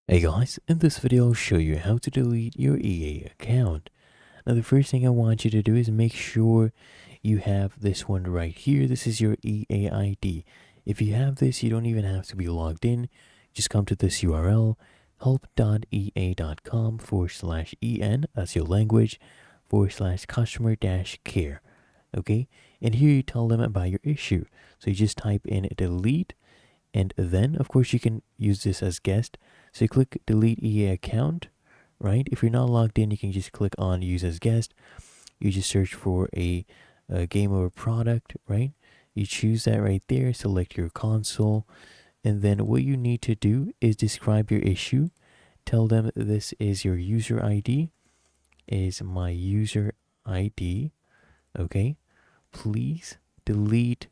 Hey guys, in this video I'll show you how to delete your EA account. Now the first thing I want you to do is make sure you have this one right here. This is your EA ID. If you have this, you don't even have to be logged in. Just come to this URL, help.ea.com/en, that's your language, /customer-care. Okay, and here you tell them about your issue. So you just type in delete, and then of course you can use this as guest. So you click delete EA account, right? If you're not logged in, you can just click on use as guest. You just search for a game or a product, right? You choose that right there, select your console, and then what you need to do is describe your issue. Tell them this is your user ID, is my user ID, okay? Please delete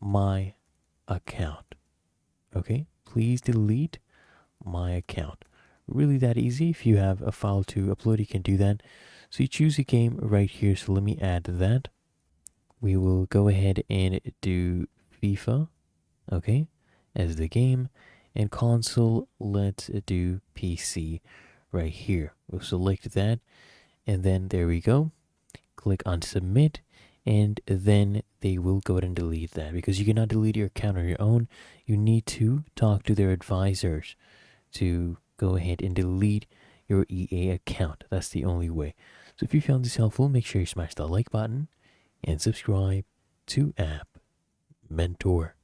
my account, okay? Please delete my account. Really that easy. If you have a file to upload, you can do that. So you choose a game right here. So let me add that. We will go ahead and do FIFA, okay, as the game, and console, let's do PC right here. We'll select that, and then there we go. Click on submit, and then they will go ahead and delete that, because you cannot delete your account on your own. You need to talk to their advisors to go ahead and delete your EA account. That's the only way. So if you found this helpful, make sure you smash the like button and subscribe to App Mentor.